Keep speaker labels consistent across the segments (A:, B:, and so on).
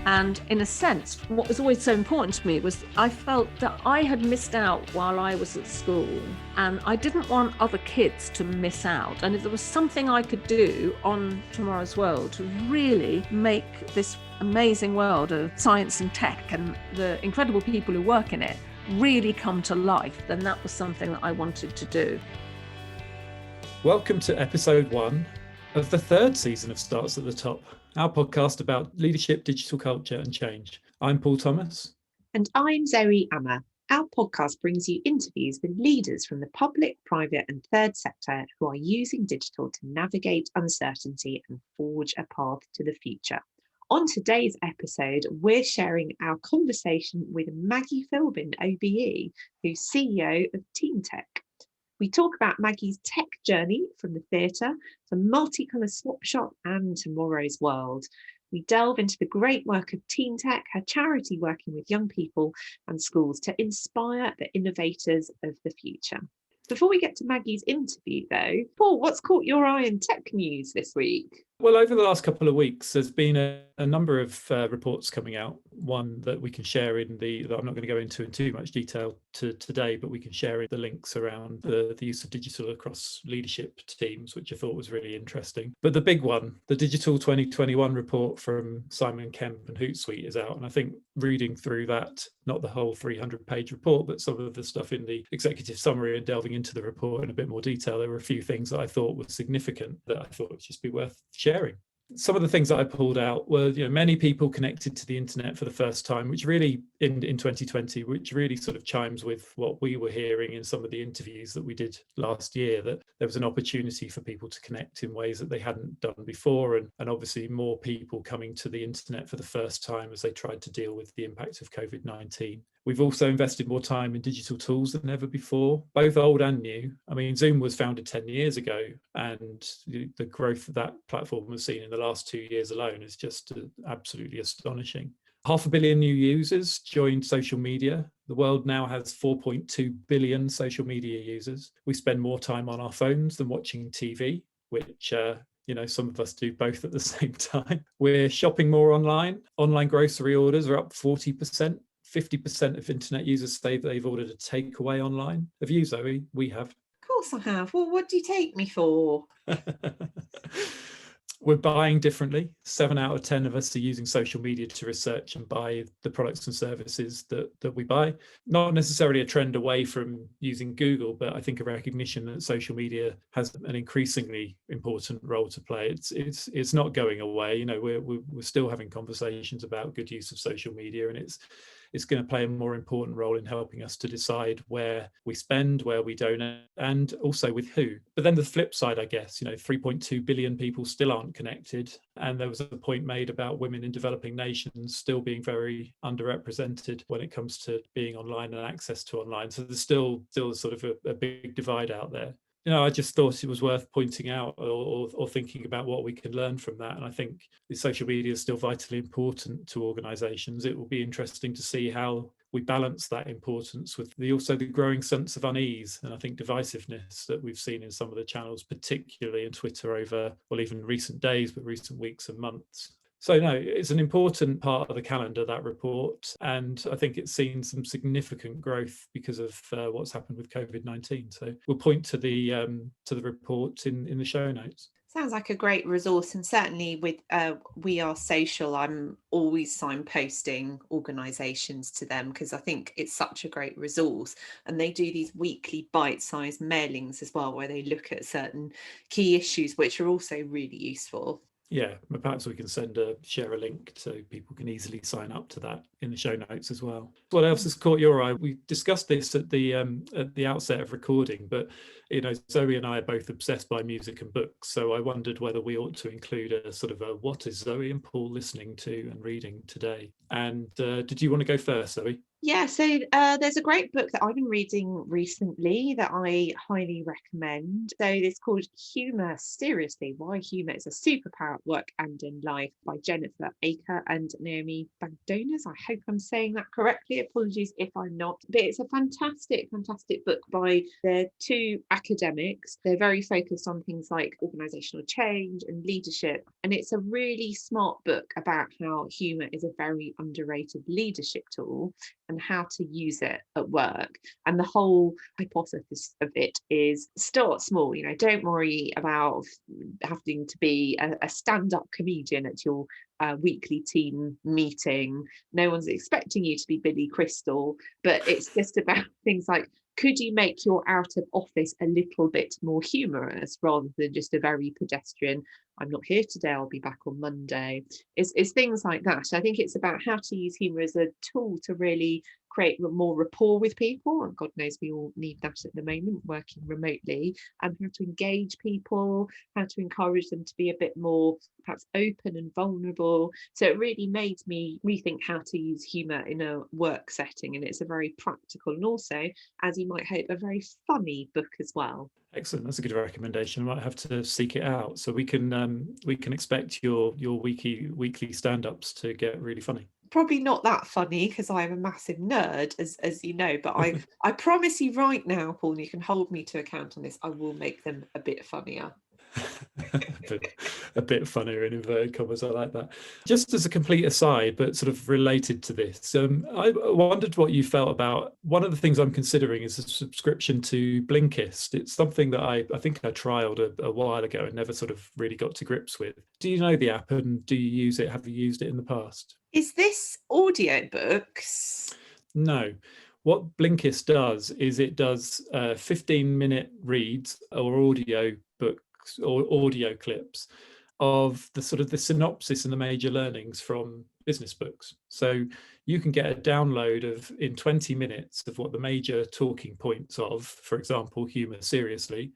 A: And in a sense, what was always so important to me was I felt that I had missed out while I was at school, and I didn't want other kids to miss out. And if there was something I could do on Tomorrow's World to really make this amazing world of science and tech and the incredible people who work in it really come to life, then that was something that I wanted to do.
B: Welcome to episode 1 of the 3rd season of Starts at the Top, our podcast about leadership, digital culture and change. I'm Paul Thomas.
C: And I'm Zoe and Paul. Our podcast brings you interviews with leaders from the public, private and third sector who are using digital to navigate uncertainty and forge a path to the future. On today's episode, we're sharing our conversation with Maggie Philbin, OBE, who's CEO of TeenTech. We talk about Maggie's tech journey from the theatre to multicolour swap shop and Tomorrow's World. We delve into the great work of TeenTech, her charity working with young people and schools to inspire the innovators of the future. Before we get to Maggie's interview though, Paul, what's caught your eye in tech news this week?
B: Well, over the last couple of weeks, there's been a number of reports coming out. One that we can share that I'm not going to go into in too much detail today, but we can share in the links around the use of digital across leadership teams, which I thought was really interesting. But the big one, the Digital 2021 report from Simon Kemp and Hootsuite is out. And I think reading through that, not the whole 300-page report, but some of the stuff in the executive summary and delving into the report in a bit more detail, there were a few things that I thought were significant that I thought would just be worth sharing. Some of the things that I pulled out were, many people connected to the internet for the first time, which really in 2020, which really sort of chimes with what we were hearing in some of the interviews that we did last year, that there was an opportunity for people to connect in ways that they hadn't done before. And obviously more people coming to the internet for the first time as they tried to deal with the impact of COVID-19. We've also invested more time in digital tools than ever before, both old and new. I mean, Zoom was founded 10 years ago, and the growth that platform has seen in the last 2 years alone is just absolutely astonishing. 500 million new users joined social media. The world now has 4.2 billion social media users. We spend more time on our phones than watching TV, which some of us do both at the same time. We're shopping more online. Online grocery orders are up 40%. 50% of internet users say they've ordered a takeaway online. Have you, Zoe? We have.
C: Of course I have. Well, what do you take me for?
B: We're buying differently. 7 out of 10 of us are using social media to research and buy the products and services that we buy. Not necessarily a trend away from using Google, but I think a recognition that social media has an increasingly important role to play. It's not going away. We're still having conversations about good use of social media, and it's going to play a more important role in helping us to decide where we spend, where we donate, and also with who. But then the flip side, I guess, 3.2 billion people still aren't connected. And there was a point made about women in developing nations still being very underrepresented when it comes to being online and access to online. So there's still sort of a big divide out there. I just thought it was worth pointing out or thinking about what we can learn from that. And I think the social media is still vitally important to organisations. It will be interesting to see how we balance that importance with also the growing sense of unease and I think divisiveness that we've seen in some of the channels, particularly in Twitter over, well, even recent days, but recent weeks and months. So no, it's an important part of the calendar, that report, and I think it's seen some significant growth because of what's happened with COVID-19. So we'll point to the report in the show notes.
C: Sounds like a great resource, and certainly with We Are Social, I'm always signposting organisations to them because I think it's such a great resource, and they do these weekly bite-sized mailings as well where they look at certain key issues which are also really useful.
B: Yeah, perhaps we can share a link so people can easily sign up to that in the show notes as well. What else has caught your eye? We discussed this at the outset of recording, but Zoe and I are both obsessed by music and books, so I wondered whether we ought to include a sort of what is Zoe and Paul listening to and reading today. And did you want to go first, Zoe?
C: Yeah, so there's a great book that I've been reading recently that I highly recommend. So it's called Humour, Seriously, Why Humour is a Superpower at Work and in Life by Jennifer Aker and Naomi Bagdonas. I hope I'm saying that correctly. Apologies if I'm not. But it's a fantastic, fantastic book by the two academics. They're very focused on things like organisational change and leadership. And it's a really smart book about how humour is a very underrated leadership tool and how to use it at work. And the whole hypothesis of it is start small, don't worry about having to be a stand-up comedian at your weekly team meeting. No one's expecting you to be Billy Crystal, but it's just about things like, could you make your out of office a little bit more humorous rather than just a very pedestrian, I'm not here today, I'll be back on Monday. It's things like that. I think it's about how to use humour as a tool to really create more rapport with people. And God knows we all need that at the moment, working remotely, and how to engage people, how to encourage them to be a bit more perhaps open and vulnerable. So it really made me rethink how to use humour in a work setting. And it's a very practical and also, as you might hope, a very funny book as well.
B: Excellent. That's a good recommendation. I might have to seek it out. So we can expect your weekly stand-ups to get really funny.
C: Probably not that funny because I'm a massive nerd, as you know, but I promise you right now, Paul, and you can hold me to account on this, I will make them a bit funnier.
B: a bit funnier in inverted commas. I like that. Just as a complete aside, but sort of related to this, I wondered what you felt about one of the things I'm considering is a subscription to Blinkist. It's something that I think I trialed a while ago and never sort of really got to grips with. Do you know the app and do you use it? Have you used it in the past?
C: Is this audiobooks?
B: No. What Blinkist does is it does 15-minute reads or audio books or audio clips of the sort of the synopsis and the major learnings from business books. So you can get a download of in 20 minutes of what the major talking points of, for example, humour seriously,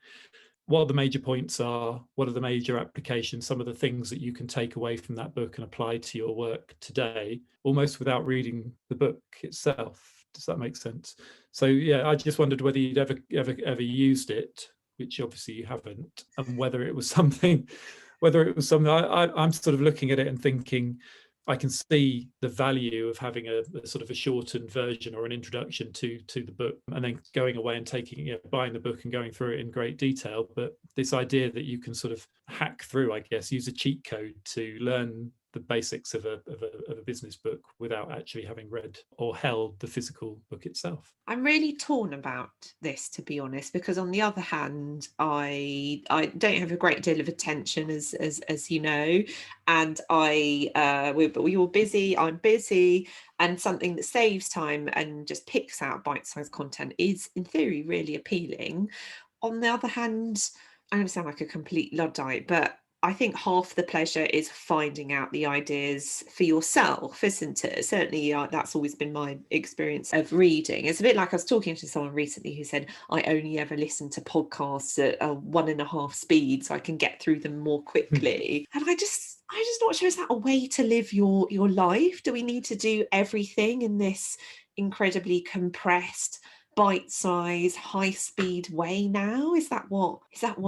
B: what the major points are, what are the major applications, some of the things that you can take away from that book and apply to your work today, almost without reading the book itself. Does that make sense? So yeah, I just wondered whether you'd ever used it, which obviously you haven't, and whether it was something I'm sort of looking at it and thinking, I can see the value of having a sort of a shortened version or an introduction to the book, and then going away and buying the book and going through it in great detail. But this idea that you can sort of hack through, I guess, use a cheat code to learn the basics of a business book without actually having read or held the physical book itself.
C: I'm really torn about this, to be honest, because on the other hand, I don't have a great deal of attention, as you know, and we all busy. I'm busy, and something that saves time and just picks out bite-sized content is, in theory, really appealing. On the other hand, I don't sound like a complete Luddite, but I think half the pleasure is finding out the ideas for yourself, isn't it? Certainly, that's always been my experience of reading. It's a bit like I was talking to someone recently who said, I only ever listen to podcasts at 1.5 speed so I can get through them more quickly. And I'm just not sure, is that a way to live your life? Do we need to do everything in this incredibly compressed, bite-sized, high-speed way now? Is that what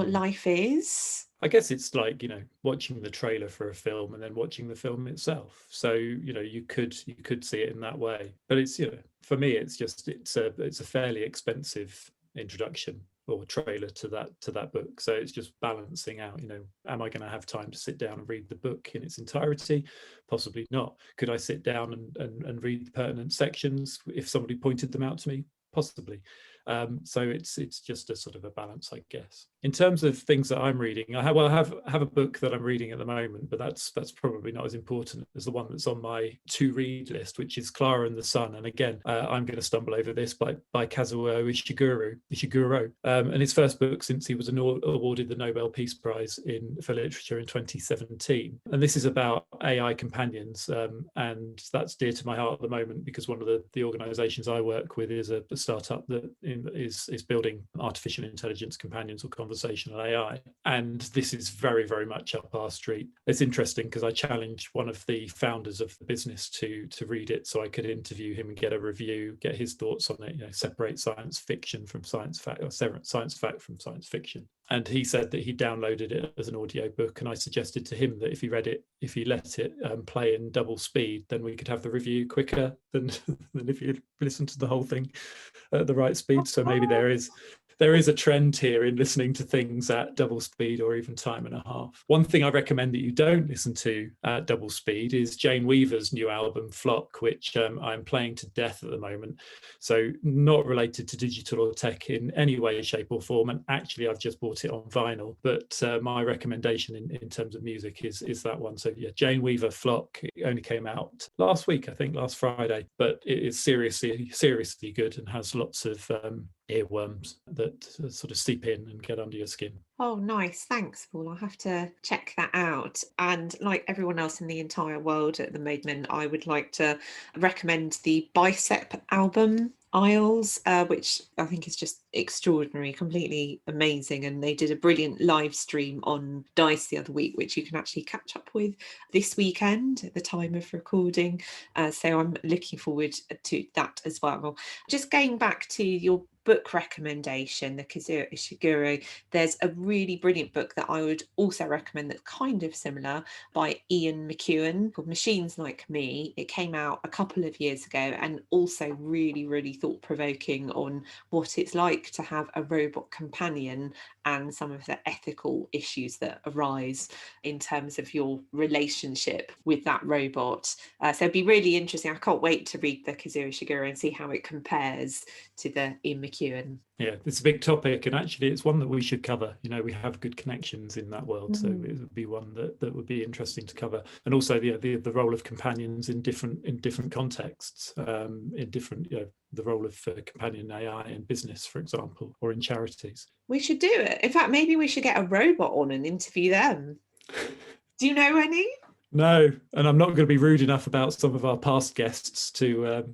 C: life is?
B: I guess it's like, watching the trailer for a film and then watching the film itself. So, you could see it in that way. But it's, for me, it's a fairly expensive introduction or trailer to that book. So it's just balancing out, am I going to have time to sit down and read the book in its entirety? Possibly not. Could I sit down and read the pertinent sections if somebody pointed them out to me? Possibly. So it's just a sort of a balance, I guess. In terms of things that I'm reading, I have a book that I'm reading at the moment, but that's probably not as important as the one that's on my to read list, which is Clara and the Sun. And again, I'm going to stumble over this by Kazuo Ishiguro, and his first book since he was awarded the Nobel Peace Prize for literature in 2017. And this is about AI companions, and that's dear to my heart at the moment because one of the organisations I work with is a startup that is building artificial intelligence companions or conversational AI. And this is very, very much up our street. It's interesting because I challenged one of the founders of the business to read it so I could interview him and get a review, get his thoughts on it, separate science fiction from science fact, or science fact from science fiction. And he said that he downloaded it as an audio book, and I suggested to him that if he read it, if he let it play in double speed, then we could have the review quicker than if you listen to the whole thing at the right speed. So maybe there is a trend here in listening to things at double speed or even time and a half. One thing I recommend that you don't listen to at double speed is Jane Weaver's new album, Flock, which I'm playing to death at the moment. So not related to digital or tech in any way, shape or form. And actually, I've just bought it on vinyl. But my recommendation in terms of music is that one. So yeah, Jane Weaver, Flock, it only came out last week, I think, last Friday. But it is seriously good and has lots of earworms that sort of seep in and get under your skin.
C: Oh, nice. Thanks, Paul. I'll have to check that out. And like everyone else in the entire world at the moment, I would like to recommend the Bicep album, Isles, which I think is just extraordinary, completely amazing. And they did a brilliant live stream on Dice the other week, which you can actually catch up with this weekend at the time of recording. So I'm looking forward to that as well. Just going back to your book recommendation, the Kazuo Ishiguro, there's a really brilliant book that I would also recommend that's kind of similar by Ian McEwan called Machines Like Me. It came out a couple of years ago and also really, really thought-provoking on what it's like to have a robot companion and some of the ethical issues that arise in terms of your relationship with that robot. So it'd be really interesting. I can't wait to read the Kazuo Ishiguro and see how it compares to the Ian McEwan.
B: Yeah, it's a big topic, and actually it's one that we should cover. We have good connections in that world, so it would be one that would be interesting to cover. And also the role of companions in different contexts, in different the role of companion AI in business, for example, or in charities.
C: We should do it. In fact, maybe we should get a robot on and interview them. Do you know any?
B: No, and I'm not going to be rude enough about some of our past guests to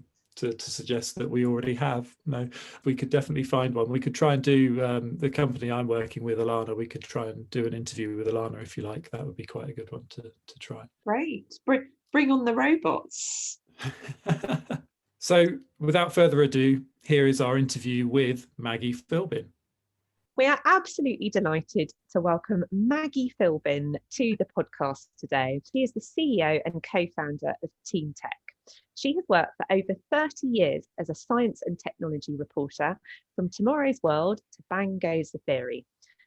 B: suggest that we already have. No, we could definitely find one. We could try and do the company I'm working with, Alana. We could try and do an interview with Alana if you like. That would be quite a good one to try.
C: Great. Bring on the robots.
B: So without further ado, here is our interview with Maggie Philbin.
C: We are absolutely delighted to welcome Maggie Philbin to the podcast today. She is the CEO and co-founder of TeenTech. She has worked for over 30 years as a science and technology reporter, from Tomorrow's World to Bang Goes the Theory.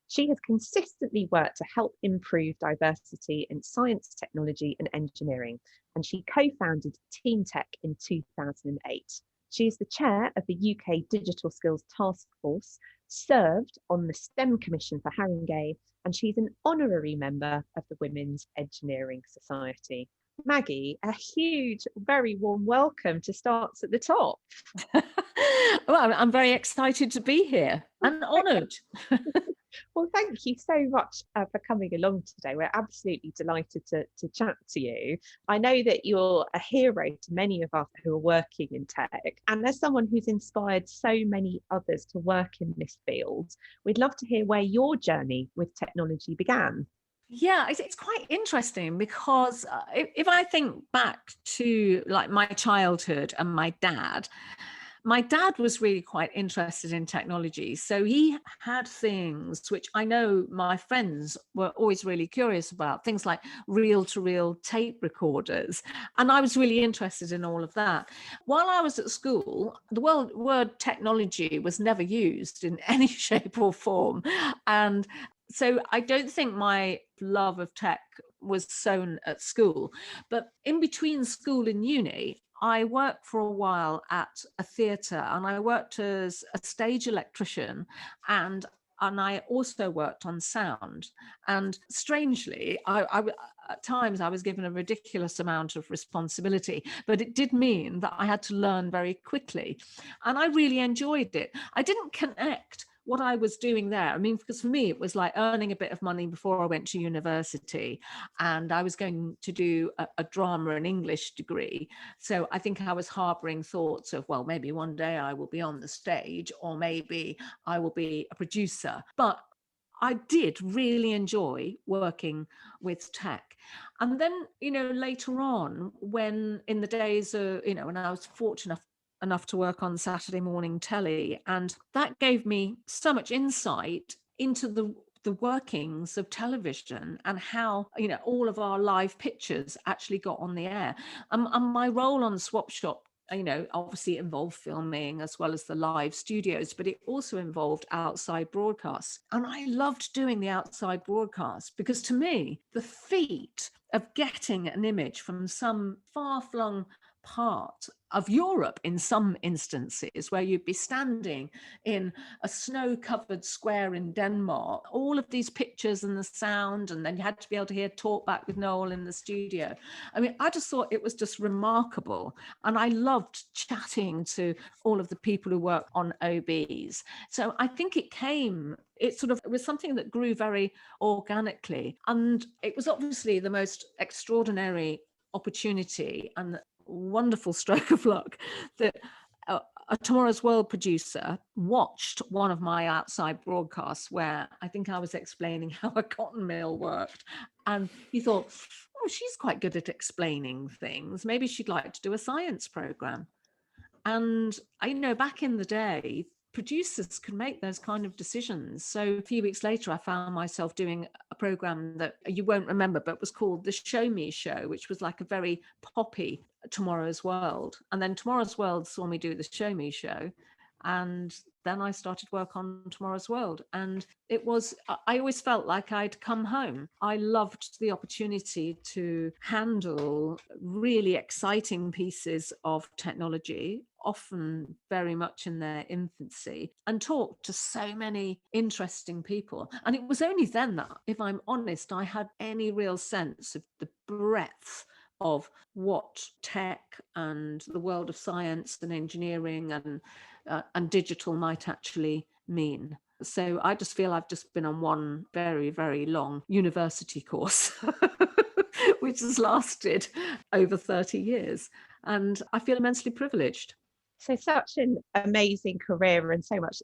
C: She has consistently worked to help improve diversity in science, technology and engineering, and she co-founded TeenTech in 2008. She is the chair of the UK Digital Skills Task Force, served on the STEM Commission for Haringey, and she's an honorary member of the Women's Engineering Society. Maggie, a huge, very warm welcome to Starts at the Top.
A: Well, I'm very excited to be here and honoured.
C: Well, thank you so much for coming along today. We're absolutely delighted to chat to you. I know that you're a hero to many of us who are working in tech, and as someone who's inspired so many others to work in this field, we'd love to hear where your journey with technology began.
A: Yeah, it's quite interesting because if I think back to like my childhood and my dad was really quite interested in technology. So he had things which I know my friends were always really curious about, things like reel-to-reel tape recorders. And I was really interested in all of that. While I was at school, the word technology was never used in any shape or form. And so I don't think my love of tech was sown at school. But in between school and uni, I worked for a while at a theatre, and I worked as a stage electrician, and I also worked on sound. And strangely, at times I was given a ridiculous amount of responsibility, but it did mean that I had to learn very quickly. And I really enjoyed it. I didn't connect what I was doing there. I mean, because for me, it was like earning a bit of money before I went to university, and I was going to do a drama and English degree. So I think I was harboring thoughts of, well, maybe one day I will be on the stage, or maybe I will be a producer. But I did really enjoy working with tech. And then, later on, when in the days of, when I was fortunate enough to work on Saturday morning telly, and that gave me so much insight into the workings of television and how, all of our live pictures actually got on the air. And my role on Swap Shop, obviously involved filming as well as the live studios, but it also involved outside broadcasts. And I loved doing the outside broadcasts because to me, the feat of getting an image from some far-flung part of Europe in some instances, where you'd be standing in a snow-covered square in Denmark, all of these pictures and the sound, and then you had to be able to hear talk back with Noel in the studio. I mean, I just thought it was just remarkable. And I loved chatting to all of the people who work on OBs. So I think it was something that grew very organically. And it was obviously the most extraordinary opportunity and wonderful stroke of luck that a Tomorrow's World producer watched one of my outside broadcasts where I think I was explaining how a cotton mill worked. And he thought, oh, she's quite good at explaining things. Maybe she'd like to do a science program. And I know back in the day, producers could make those kind of decisions. So a few weeks later, I found myself doing a program that you won't remember, but was called The Show Me Show, which was like a very poppy Tomorrow's World. And then Tomorrow's World saw me do The Show Me Show. And then I started work on Tomorrow's World. And I always felt like I'd come home. I loved the opportunity to handle really exciting pieces of technology, often very much in their infancy, and talk to so many interesting people. And it was only then that, if I'm honest, I had any real sense of the breadth of what tech and the world of science and engineering and digital might actually mean. So I just feel I've just been on one very, very long university course, which has lasted over 30 years. And I feel immensely privileged.
C: So such an amazing career and so much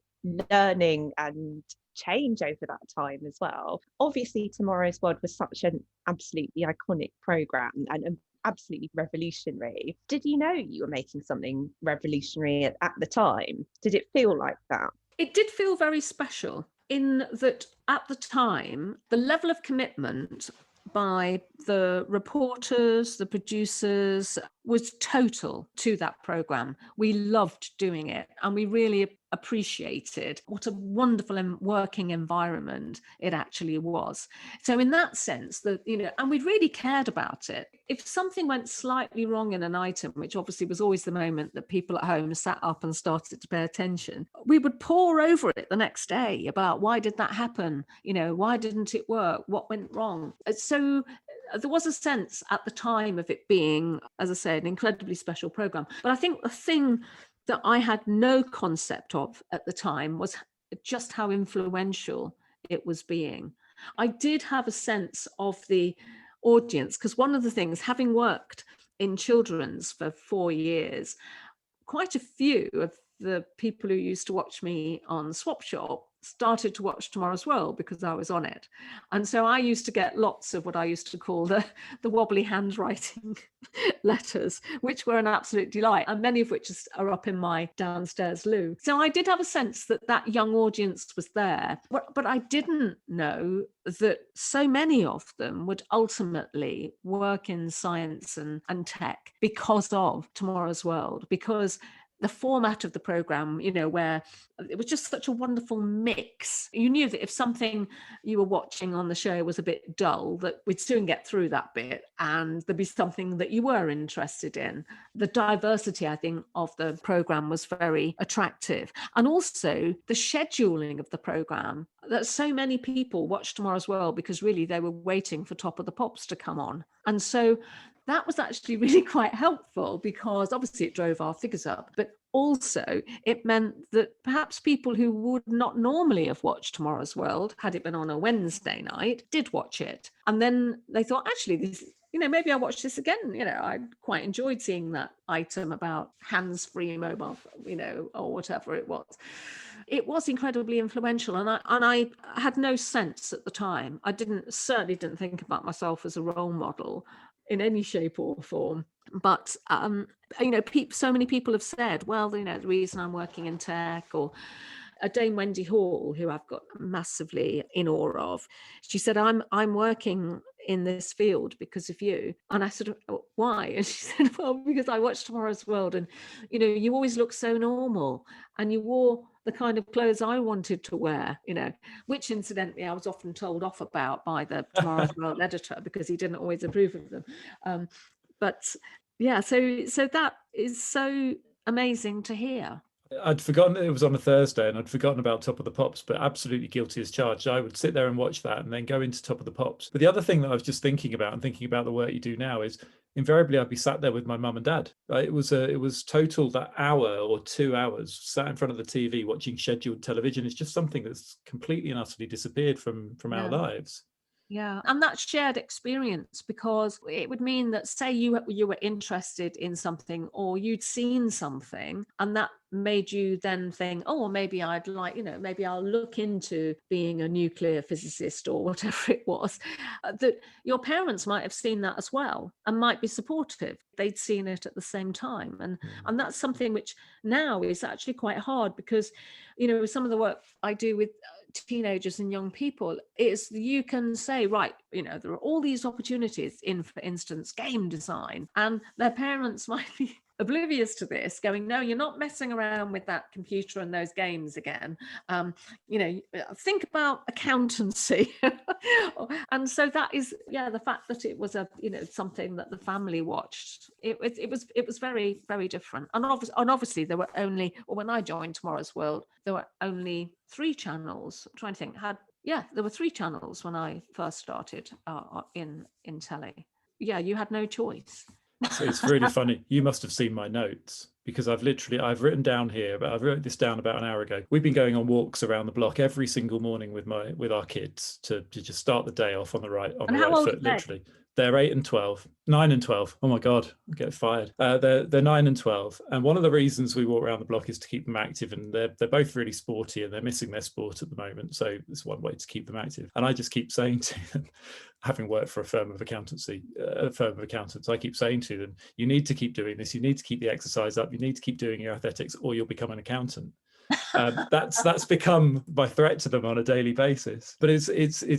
C: learning and change over that time as well. Obviously, Tomorrow's World was such an absolutely iconic programme and absolutely revolutionary. Did you know you were making something revolutionary at the time? Did it feel like that?
A: It did feel very special in that at the time, the level of commitment by the reporters, the producers, was total to that programme. We loved doing it and we really appreciated what a wonderful working environment it actually was. So in that sense, and we really cared about it. If something went slightly wrong in an item, which obviously was always the moment that people at home sat up and started to pay attention, we would pore over it the next day about why did that happen? Why didn't it work? What went wrong? So there was a sense at the time of it being, as I say, an incredibly special programme. But I think the thing that I had no concept of at the time was just how influential it was being. I did have a sense of the audience, because one of the things, having worked in children's for 4 years, quite a few of the people who used to watch me on Swap Shop started to watch Tomorrow's World because I was on it. And so I used to get lots of what I used to call the wobbly handwriting letters, which were an absolute delight, and many of which are up in my downstairs loo. So I did have a sense that that young audience was there, but I didn't know that so many of them would ultimately work in science and tech because of Tomorrow's World, because the format of the programme, where it was just such a wonderful mix. You knew that if something you were watching on the show was a bit dull, that we'd soon get through that bit and there'd be something that you were interested in. The diversity, I think, of the programme was very attractive. And also the scheduling of the programme, that so many people watched Tomorrow's World because really they were waiting for Top of the Pops to come on. And so that was actually really quite helpful because obviously it drove our figures up, but also it meant that perhaps people who would not normally have watched Tomorrow's World, had it been on a Wednesday night, did watch it. And then they thought, actually, maybe I'll watch this again. I quite enjoyed seeing that item about hands-free mobile, or whatever it was. It was incredibly influential, and I had no sense at the time. I certainly didn't think about myself as a role model in any shape or form. But so many people have said, well, the reason I'm working in tech, or Dame Wendy Hall, who I've got massively in awe of, she said, I'm working in this field because of you. And I said, "Oh, why?" And she said, well, because I watched Tomorrow's World, and you always look so normal, and you wore the kind of clothes I wanted to wear, which incidentally I was often told off about by the Tomorrow's World editor, because he didn't always approve of them. But yeah, so that is so amazing to hear.
B: I'd forgotten it was on a Thursday, and I'd forgotten about Top of the Pops, but absolutely guilty as charged. I would sit there and watch that and then go into Top of the Pops. But the other thing that I was just thinking about, and thinking about the work you do now, is invariably I'd be sat there with my mum and dad. It was total that hour or 2 hours sat in front of the TV watching scheduled television. It's just something that's completely and utterly disappeared from our lives.
A: Yeah, and that shared experience, because it would mean that, say you were interested in something, or you'd seen something, and that made you then think, oh, maybe I'd like, maybe I'll look into being a nuclear physicist, or whatever it was. That your parents might have seen that as well and might be supportive. They'd seen it at the same time, and that's something which now is actually quite hard, because some of the work I do with teenagers and young people is you can say, right, there are all these opportunities in, for instance, game design, and their parents might be oblivious to this, going, no, you're not messing around with that computer and those games again. Think about accountancy. And so that is, the fact that it was something that the family watched. It was very, very different. And obviously there were only, or when I joined Tomorrow's World, there were only 3 channels. I'm trying to think, there were 3 channels when I first started in telly. Yeah, you had no choice.
B: So it's really funny. You must have seen my notes, because I've written down here, but I've written this down about an hour ago. We've been going on walks around the block every single morning with our kids to just start the day off on the right foot, literally. They're 8 and 12, 9 and 12. Oh my God, I get fired. They're 9 and 12. And one of the reasons we walk around the block is to keep them active. And they're both really sporty, and they're missing their sport at the moment. So it's one way to keep them active. And I just keep saying to them, having worked for a firm of accountants, I keep saying to them, you need to keep doing this. You need to keep the exercise up. You need to keep doing your athletics, or you'll become an accountant. That's become my threat to them on a daily basis. But it's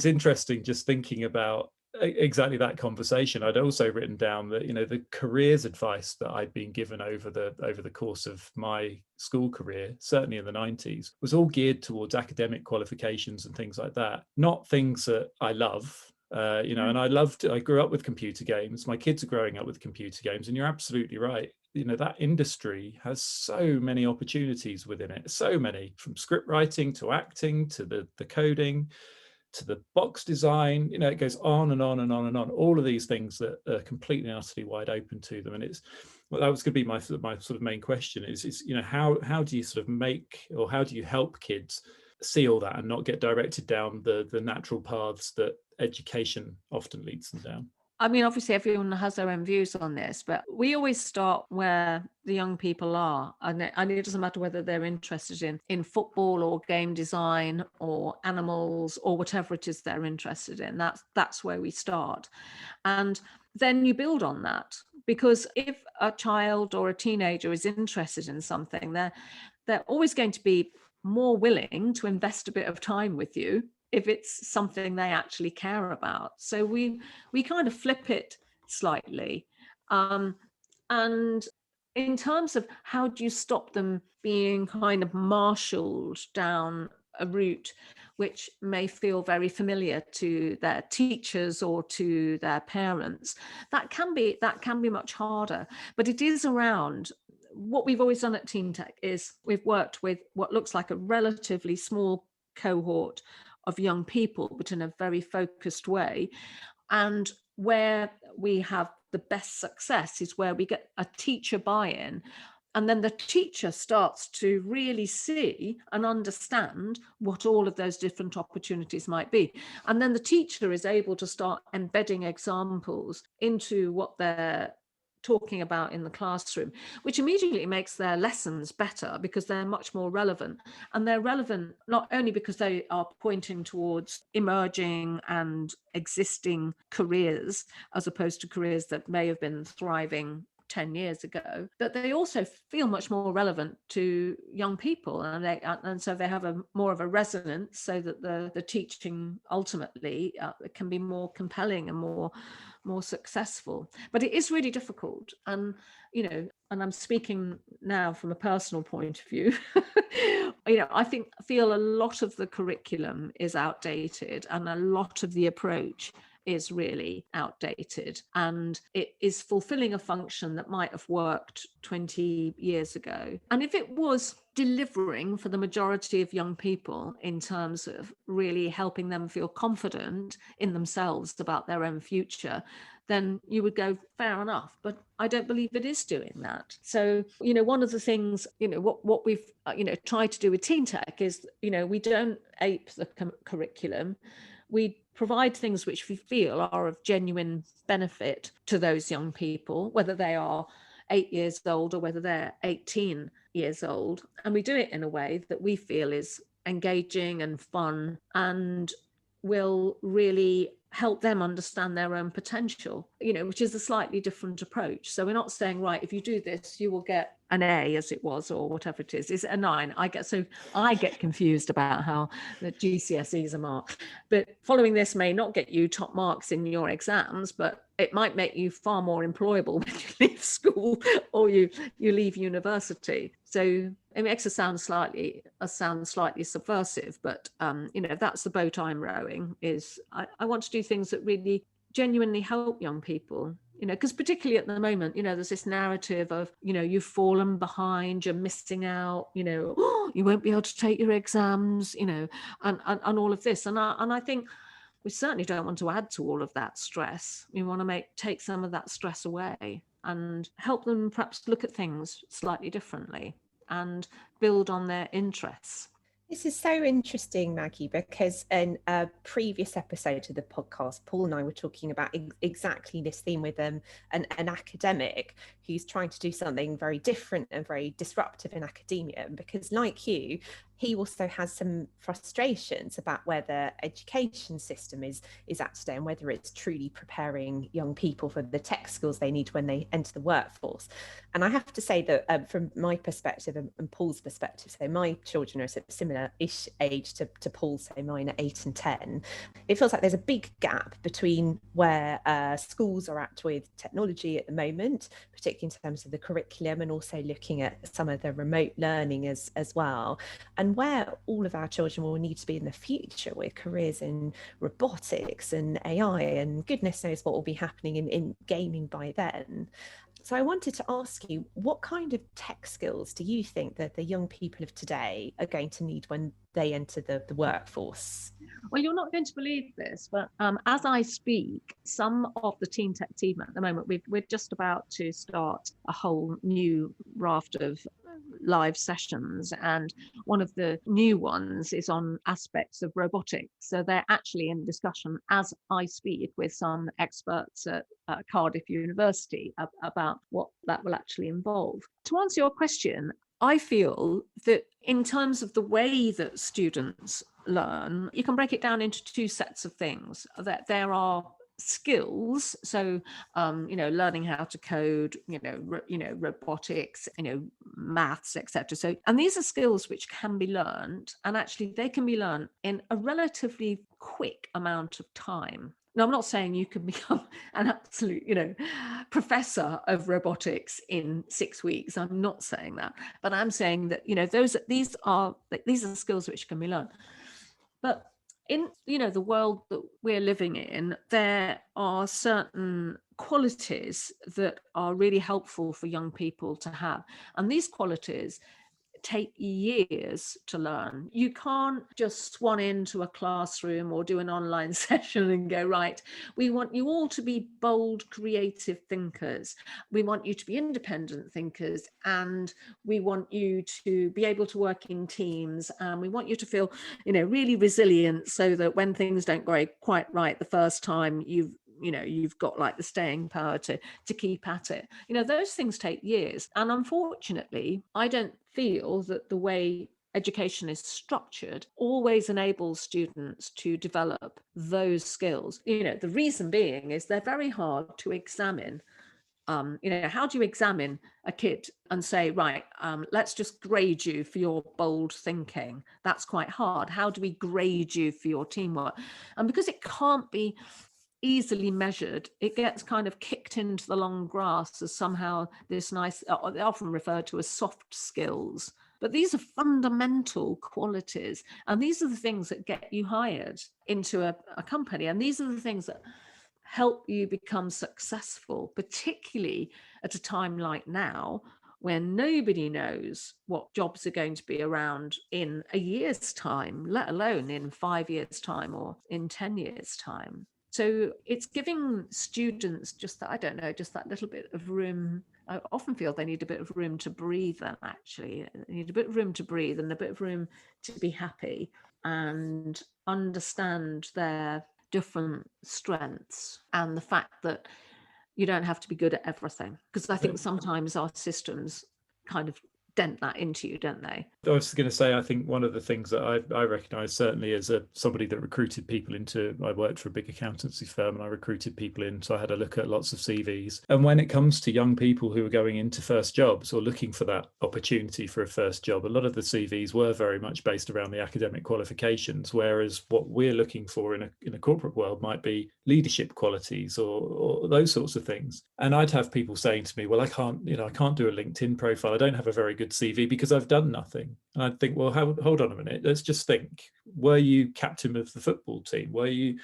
B: interesting just thinking about exactly that conversation. I'd also written down that the careers advice that I'd been given over the course of my school career, certainly in the 90s, was all geared towards academic qualifications and things like that, not things that I love. And I grew up with computer games. My kids are growing up with computer games, and you're absolutely right. That industry has so many opportunities within it, so many, from script writing to acting to the coding to the box design. It goes on and on and on and on. All of these things that are completely and utterly wide open to them. And that was going to be my sort of main question is how do you sort of make, or how do you help kids see all that and not get directed down the natural paths that education often leads them down?
A: I mean, obviously everyone has their own views on this, but we always start where the young people are. And it doesn't matter whether they're interested in football or game design or animals or whatever it is they're interested in. That's where we start. And then you build on that, because if a child or a teenager is interested in something, they're always going to be more willing to invest a bit of time with you if it's something they actually care about. So we kind of flip it slightly. And in terms of how do you stop them being kind of marshaled down a route which may feel very familiar to their teachers or to their parents, that can be much harder. But it is around, what we've always done at TeenTech is we've worked with what looks like a relatively small cohort of young people, but in a very focused way. And where we have the best success is where we get a teacher buy-in And then the teacher starts to really see and understand what all of those different opportunities might be. And then the teacher is able to start embedding examples into what they're talking about in the classroom, which immediately makes their lessons better because they're much more relevant. And they're relevant not only because they are pointing towards emerging and existing careers, as opposed to careers that may have been thriving 10 years ago, that they also feel much more relevant to young people, and so they have a more of a resonance, so that the teaching ultimately can be more compelling and more successful. But it is really difficult, and and I'm speaking now from a personal point of view. I feel a lot of the curriculum is outdated, and a lot of the approach is really outdated, and it is fulfilling a function that might have worked 20 years ago. And if it was delivering for the majority of young people in terms of really helping them feel confident in themselves about their own future, then you would go, fair enough. But I don't believe it is doing that. So, one of the things, what we've, tried to do with TeenTech is, we don't ape the curriculum. We provide things which we feel are of genuine benefit to those young people, whether they are 8 years old or whether they're 18 years old. And we do it in a way that we feel is engaging and fun and will really help them understand their own potential, which is a slightly different approach. So we're not saying, right, if you do this, you will get an A, as it was, or whatever it is. Is it a 9? I get confused about how the GCSEs are marked. But following this may not get you top marks in your exams, but it might make you far more employable when you leave school or you leave university. So it makes us sound slightly subversive, but that's the boat I'm rowing. Is I want to do things that really genuinely help young people. Because particularly at the moment, there's this narrative of, you've fallen behind, you're missing out, you won't be able to take your exams, and all of this. And I think we certainly don't want to add to all of that stress. We want to take some of that stress away and help them perhaps look at things slightly differently and build on their interests.
D: This is so interesting, Maggie, because in a previous episode of the podcast, Paul and I were talking about exactly this theme with an academic who's trying to do something very different and very disruptive in academia. Because like you, he also has some frustrations about where the education system is at today and whether it's truly preparing young people for the tech skills they need when they enter the workforce. And I have to say that from my perspective and Paul's perspective, so my children are a similar-ish age to Paul, so mine are 8 and 10. It feels like there's a big gap between where schools are at with technology at the moment, particularly in terms of the curriculum, and also looking at some of the remote learning as well, and where all of our children will need to be in the future with careers in robotics and AI, and goodness knows what will be happening in gaming by then. So I wanted to ask you, what kind of tech skills do you think that the young people of today are going to need when they enter the workforce?
A: Well, you're not going to believe this, but as I speak, some of the TeenTech team at the moment, we're just about to start a whole new raft of live sessions, and one of the new ones is on aspects of robotics. So they're actually in discussion as I speak with some experts at Cardiff University about what that will actually involve. To answer your question, I feel that in terms of the way that students learn, you can break it down into two sets of things. That there are skills, so learning how to code, robotics, maths, etc. So, and these are skills which can be learned, and actually they can be learned in a relatively quick amount of time. Now, I'm not saying you can become an absolute, professor of robotics in 6 weeks. I'm not saying that, but I'm saying that, these are skills which can be learned. But in, the world that we're living in, there are certain qualities that are really helpful for young people to have. And these qualities take years to learn. You can't just swan into a classroom or do an online session and go, right, we want you all to be bold, creative thinkers. We want you to be independent thinkers, and we want you to be able to work in teams, and we want you to feel, really resilient, so that when things don't go quite right the first time, you've got like the staying power to keep at it. Those things take years. And unfortunately, I don't feel that the way education is structured always enables students to develop those skills. The reason being is they're very hard to examine. How do you examine a kid and say, right, let's just grade you for your bold thinking? That's quite hard. How do we grade you for your teamwork? And because it can't be easily measured, it gets kind of kicked into the long grass as somehow this nice, they're often referred to as soft skills. But these are fundamental qualities, and these are the things that get you hired into a company. And these are the things that help you become successful, particularly at a time like now, when nobody knows what jobs are going to be around in a year's time, let alone in 5 years' time or in 10 years' time. So it's giving students just that little bit of room. I often feel they need a bit of room to breathe, then actually. They need a bit of room to breathe and a bit of room to be happy and understand their different strengths, and the fact that you don't have to be good at everything. Because I think sometimes our systems kind of dent that into you, don't they?
B: I was going to say, I think one of the things that I recognise certainly as somebody that recruited people I worked for a big accountancy firm and I recruited people in, so I had a look at lots of CVs. And when it comes to young people who are going into first jobs or looking for that opportunity for a first job, a lot of the CVs were very much based around the academic qualifications, whereas what we're looking for in a corporate world might be leadership qualities or those sorts of things. And I'd have people saying to me, well, I can't do a LinkedIn profile. I don't have a very good CV because I've done nothing. And I'd think, well, hold on a minute. Let's just think. Were you captain of the football team? Were you,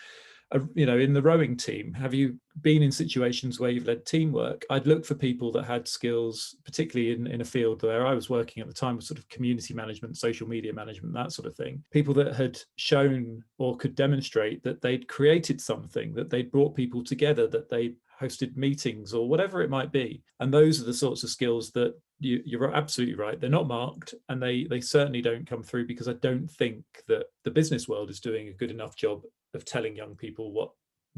B: in the rowing team? Have you been in situations where you've led teamwork? I'd look for people that had skills, particularly in a field where I was working at the time, with sort of community management, social media management, that sort of thing. People that had shown or could demonstrate that they'd created something, that they'd brought people together, that they'd hosted meetings or whatever it might be. And those are the sorts of skills that you're absolutely right. They're not marked, and they certainly don't come through, because I don't think that the business world is doing a good enough job of telling young people what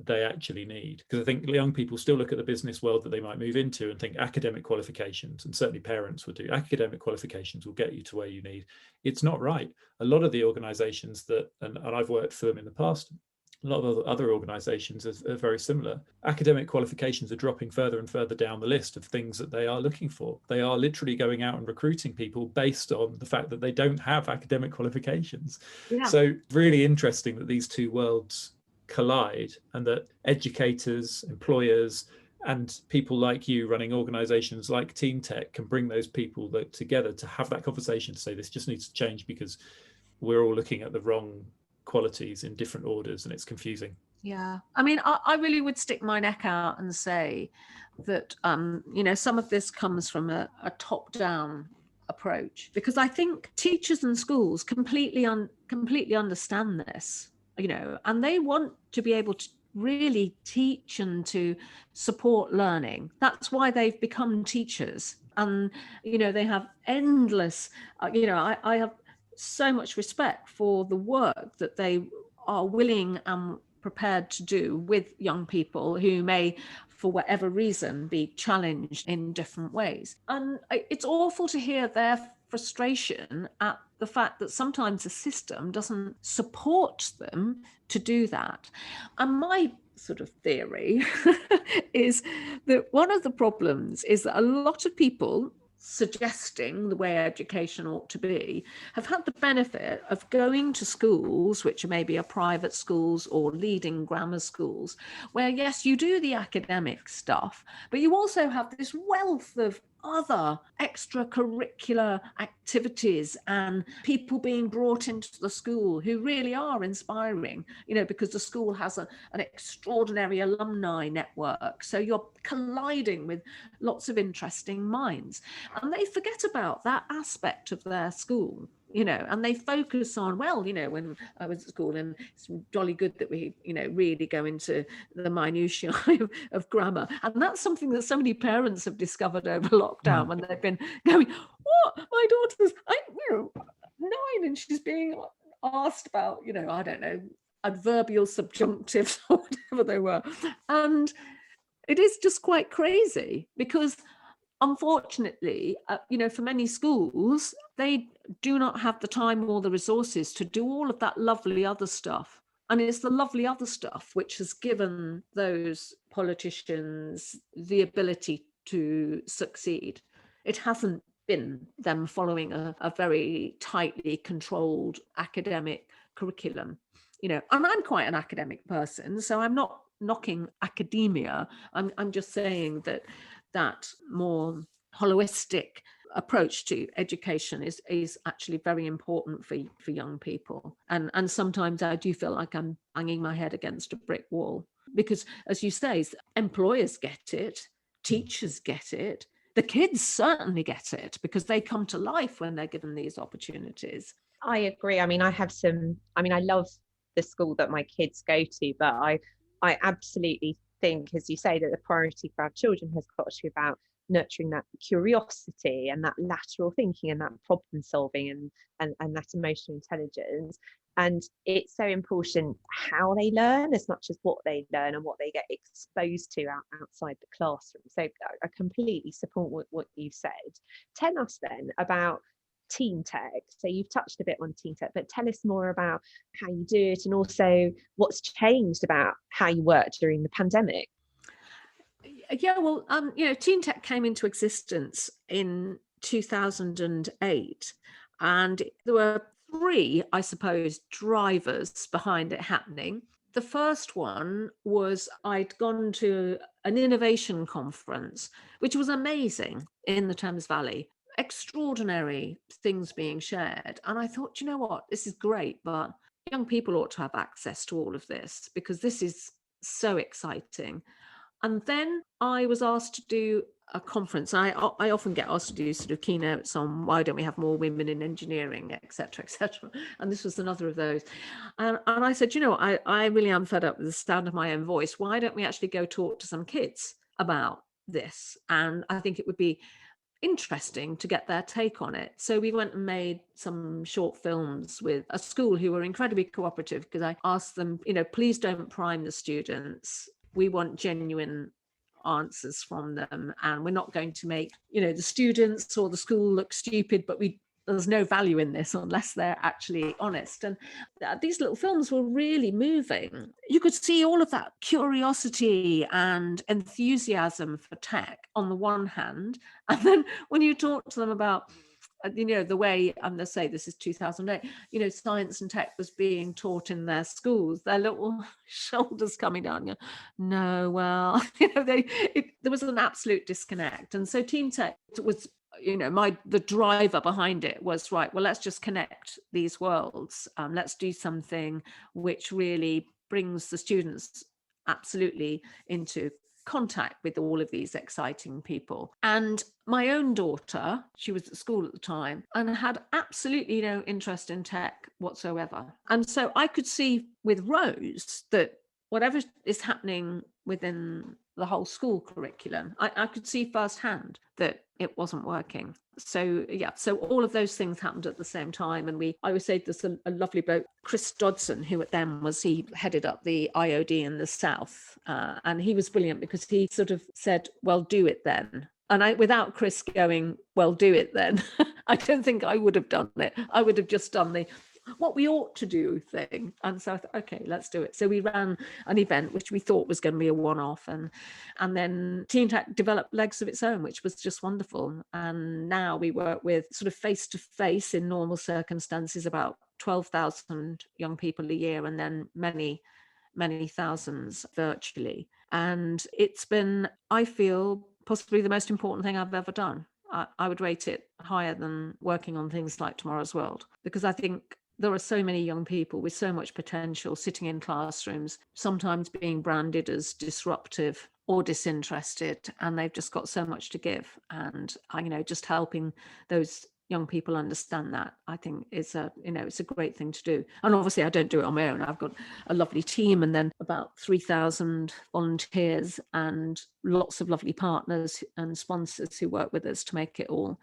B: they actually need. Because I think young people still look at the business world that they might move into and think academic qualifications, and certainly parents would do, academic qualifications will get you to where you need. It's not right. A lot of the organizations that, and I've worked for them in the past, a lot of other organizations are very similar. Academic qualifications are dropping further and further down the list of things that they are looking for. They are literally going out and recruiting people based on the fact that they don't have academic qualifications. Yeah. So really interesting that these two worlds collide, and that educators, employers, and people like you running organizations like TeenTech can bring those people together to have that conversation, to say this just needs to change because we're all looking at the wrong qualities in different orders and it's confusing.
A: Yeah, I mean, I really would stick my neck out and say that some of this comes from a top-down approach, because I think teachers and schools completely understand this, and they want to be able to really teach and to support learning. That's why they've become teachers, and they have endless I have so much respect for the work that they are willing and prepared to do with young people who may, for whatever reason, be challenged in different ways. And it's awful to hear their frustration at the fact that sometimes the system doesn't support them to do that. And my sort of theory is that one of the problems is that a lot of people suggesting the way education ought to be have had the benefit of going to schools which maybe are private schools or leading grammar schools, where yes, you do the academic stuff, but you also have this wealth of other extracurricular activities and people being brought into the school who really are inspiring, because the school has an extraordinary alumni network. So you're colliding with lots of interesting minds. And they forget about that aspect of their school. And they focus on, when I was at school, and it's jolly good that we, really go into the minutiae of grammar. And that's something that so many parents have discovered over lockdown when they've been going, what? My daughter's 9 and she's being asked about, I don't know, adverbial subjunctives or whatever they were. And it is just quite crazy because unfortunately, for many schools, they do not have the time or the resources to do all of that lovely other stuff. And it's the lovely other stuff which has given those politicians the ability to succeed. It hasn't been them following a very tightly controlled academic curriculum. And I'm quite an academic person, so I'm not knocking academia. I'm just saying that more holistic approach to education is actually very important for young people. And sometimes I do feel like I'm banging my head against a brick wall because, as you say, employers get it, teachers get it, the kids certainly get it because they come to life when they're given these opportunities.
D: I agree. I love the school that my kids go to, but I absolutely think, as you say, that the priority for our children has got to be about nurturing that curiosity and that lateral thinking and that problem solving and that emotional intelligence. And it's so important how they learn as much as what they learn and what they get exposed to outside the classroom. So I completely support what you've said. Tell us then about TeenTech. So you've touched a bit on TeenTech, but tell us more about how you do it and also what's changed about how you work during the pandemic.
A: Yeah, well, TeenTech came into existence in 2008, and there were 3, I suppose, drivers behind it happening. The first one was I'd gone to an innovation conference, which was amazing in the Thames Valley. Extraordinary things being shared. And I thought, you know what, this is great, but young people ought to have access to all of this because this is so exciting. And then I was asked to do a conference. I often get asked to do sort of keynotes on why don't we have more women in engineering, et cetera, et cetera. And this was another of those. And I said, I really am fed up with the sound of my own voice. Why don't we actually go talk to some kids about this? And I think it would be interesting to get their take on it. So we went and made some short films with a school who were incredibly cooperative because I asked them, please don't prime the students. We want genuine answers from them, and we're not going to make the students or the school look stupid, but there's no value in this unless they're actually honest. And these little films were really moving. You could see all of that curiosity and enthusiasm for tech on the one hand, and then when you talk to them about the way, I'm going to say this is 2008, science and tech was being taught in their schools, their little shoulders coming down. No, well, there was an absolute disconnect. And so TeenTech was, the driver behind it was, right, well, let's just connect these worlds. Let's do something which really brings the students absolutely into contact with all of these exciting people. And my own daughter, she was at school at the time and had absolutely no interest in tech whatsoever. And so I could see with Rose that whatever is happening within the whole school curriculum, I could see firsthand that it wasn't working. So so all of those things happened at the same time. And I would say there's a lovely bloke, Chris Dodson, who at then he headed up the IOD in the South. And he was brilliant because he sort of said, well, do it then. And without Chris going, well, do it then, I don't think I would have done it. I would have just done the what we ought to do thing. And so I thought, okay, let's do it. So we ran an event which we thought was going to be a one-off, and then TeenTech developed legs of its own, which was just wonderful. And now we work with sort of face-to-face in normal circumstances about 12,000 young people a year, and then many thousands virtually. And it's been, I feel, possibly the most important thing I've ever done. I would rate it higher than working on things like Tomorrow's World, because I think there are so many young people with so much potential sitting in classrooms, sometimes being branded as disruptive or disinterested, and they've just got so much to give. And just helping those young people understand that, I think it's a great thing to do. And obviously I don't do it on my own. I've got a lovely team, and then about 3,000 volunteers and lots of lovely partners and sponsors who work with us to make it all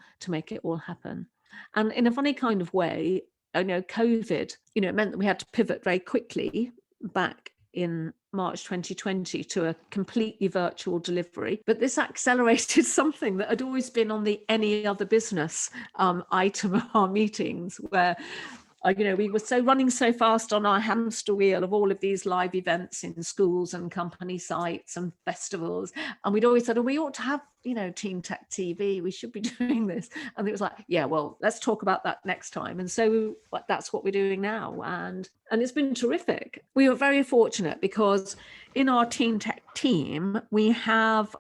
A: happen. And in a funny kind of way, COVID, it meant that we had to pivot very quickly back in March 2020 to a completely virtual delivery. But this accelerated something that had always been on the any other business item of our meetings, where we were running so fast on our hamster wheel of all of these live events in schools and company sites and festivals. And we'd always said, we ought to have, TeenTech TV. We should be doing this. And it was like, yeah, well, let's talk about that next time. And so that's what we're doing now. And it's been terrific. We were very fortunate because in our TeenTech team, we have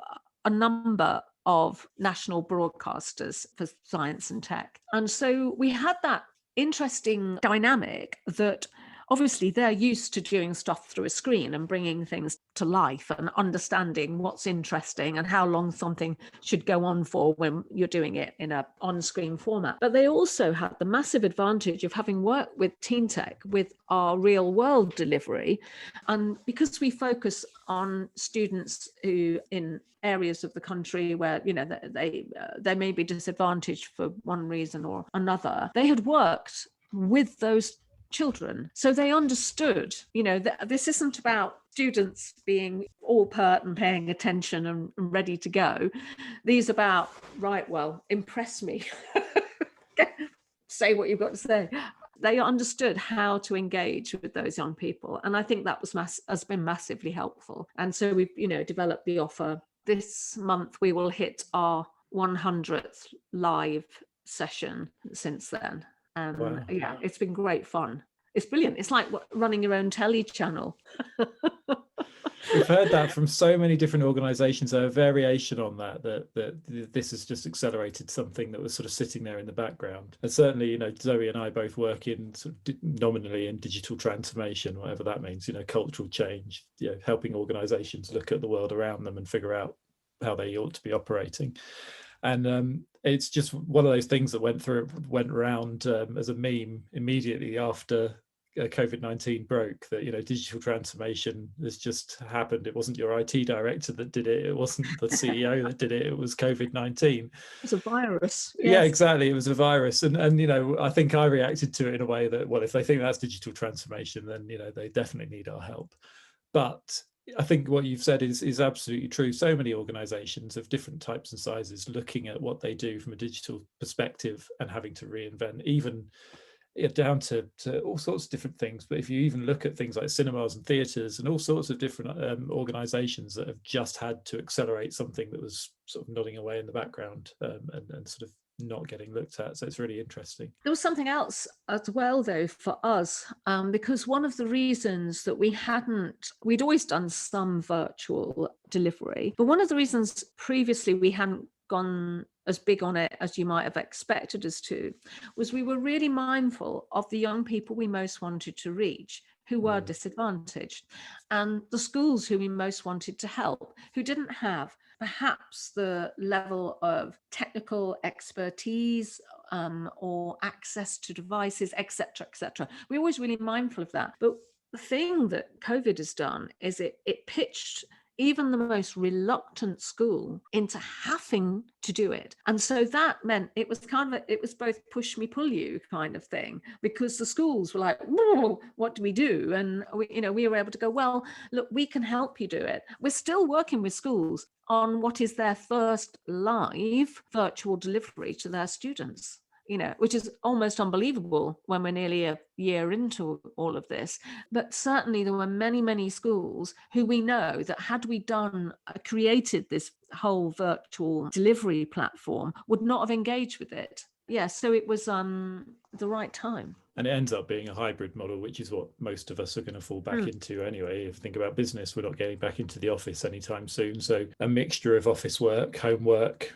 A: a number of national broadcasters for science and tech. And so we had that interesting dynamic that obviously they're used to doing stuff through a screen and bringing things to life and understanding what's interesting and how long something should go on for when you're doing it in a on-screen format. But they also had the massive advantage of having worked with TeenTech with our real world delivery. And because we focus on students who in areas of the country where they may be disadvantaged for one reason or another, they had worked with those children, so they understood that this isn't about students being all pert and paying attention and ready to go. These about, right, well, impress me. Say what you've got to say. They understood how to engage with those young people, and I think that has been massively helpful. And so we've developed the offer. This month we will hit our 100th live session since then.
B: Wow.
A: Yeah, it's been great fun. It's brilliant. It's like running your own telly channel.
B: We've heard that from so many different organizations, a variation on that this has just accelerated something that was sort of sitting there in the background. And certainly, Zoe and I both work in sort of nominally in digital transformation, whatever that means, cultural change, helping organizations look at the world around them and figure out how they ought to be operating. And it's just one of those things that went around as a meme immediately after COVID-19 broke, that digital transformation has just happened. It wasn't your IT director that did it. It wasn't the CEO that did it. It was COVID-19.
A: It's a virus. Yes.
B: Yeah, exactly. It was a virus, and I think I reacted to it in a way that, well, if they think that's digital transformation, then they definitely need our help. But I think what you've said is absolutely true. So many organizations of different types and sizes looking at what they do from a digital perspective and having to reinvent, even down to all sorts of different things. But if you even look at things like cinemas and theatres and all sorts of different organizations that have just had to accelerate something that was sort of nodding away in the background and sort of not getting looked at. So it's really interesting.
A: There was something else as well, though, for us, because one of the reasons that we'd always done some virtual delivery, but one of the reasons previously we hadn't gone as big on it as you might have expected us to was we were really mindful of the young people we most wanted to reach, who were disadvantaged, and the schools who we most wanted to help, who didn't have perhaps the level of technical expertise or access to devices, etc., etc. We're always really mindful of that. But the thing that COVID has done is it pitched even the most reluctant school into having to do it. And so that meant it was both push me, pull you kind of thing, because the schools were like, what do we do? And we were able to go, well, look, we can help you do it. We're still working with schools on what is their first live virtual delivery to their students, which is almost unbelievable when we're nearly a year into all of this. But certainly there were many, many schools who we know that had we created this whole virtual delivery platform, would not have engaged with it. Yeah, so it was the right time.
B: And it ends up being a hybrid model, which is what most of us are going to fall back into anyway. If you think about business, we're not getting back into the office anytime soon. So a mixture of office work, homework,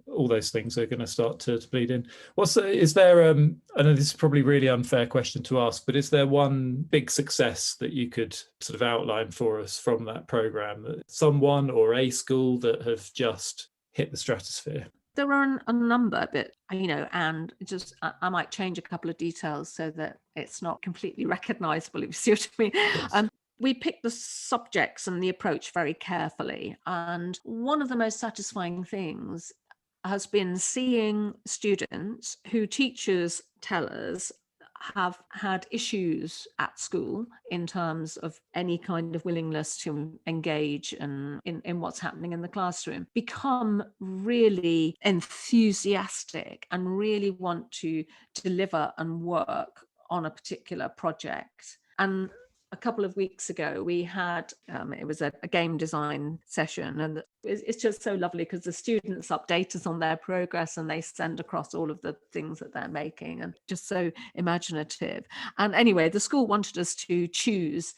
B: all those things are going to start to bleed in. Is there, I know this is probably a really unfair question to ask, but is there one big success that you could sort of outline for us from that programme? Someone or a school that have just hit the stratosphere?
A: There are a number, but, and just I might change a couple of details so that it's not completely recognisable, if you see what I mean.
B: Yes.
A: We picked the subjects and the approach very carefully. And one of the most satisfying things has been seeing students who teachers tell us have had issues at school in terms of any kind of willingness to engage in what's happening in the classroom, become really enthusiastic and really want to deliver and work on a particular project. And a couple of weeks ago, we had, it was a game design session, and it's just so lovely because the students update us on their progress and they send across all of the things that they're making, and just so imaginative. And anyway, the school wanted us to choose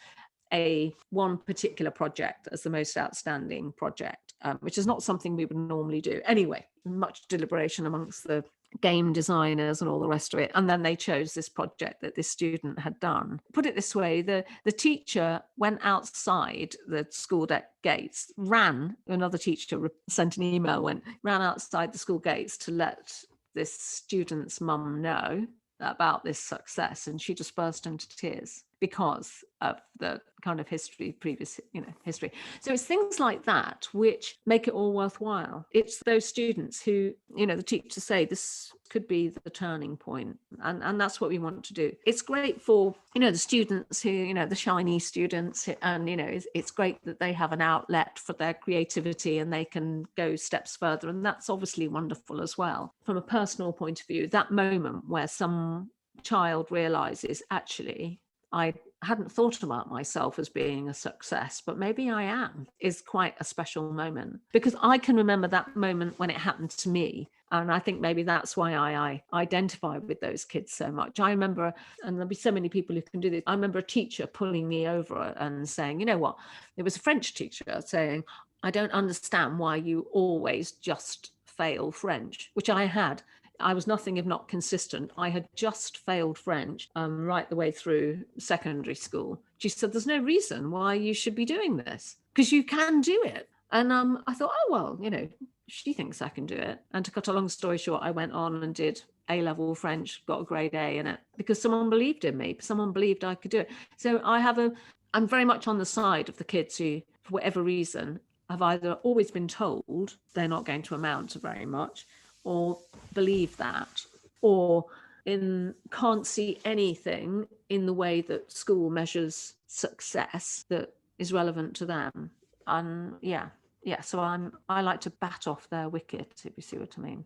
A: one particular project as the most outstanding project, which is not something we would normally do. Anyway, much deliberation amongst the game designers and all the rest of it, and then they chose this project that this student had done. Put it this way, the teacher went outside the school gates, another teacher sent an email, ran outside the school gates to let this student's mum know about this success, and she just burst into tears because of the kind of previous history. So it's things like that which make it all worthwhile. It's those students who, the teachers say this could be the turning point, and that's what we want to do. It's great for, the students who, the shiny students, and, it's great that they have an outlet for their creativity and they can go steps further, and that's obviously wonderful as well. From a personal point of view, that moment where some child realizes, actually, I hadn't thought about myself as being a success, but maybe I am, is quite a special moment, because I can remember that moment when it happened to me. And I think maybe that's why I identify with those kids so much. I remember, and there'll be so many people who can do this, I remember a teacher pulling me over and saying, you know what, it was a French teacher saying, I don't understand why you always just fail French, which I had. I was nothing if not consistent. I had just failed French right the way through secondary school. She said, there's no reason why you should be doing this, because you can do it. And I thought, oh, well, she thinks I can do it. And to cut a long story short, I went on and did A-level French, got a grade A in it, because someone believed in me. Someone believed I could do it. So I'm very much on the side of the kids who, for whatever reason, have either always been told they're not going to amount to very much, or believe that, or can't see anything in the way that school measures success that is relevant to them. And so I like to bat off their wicket, if you see what I mean.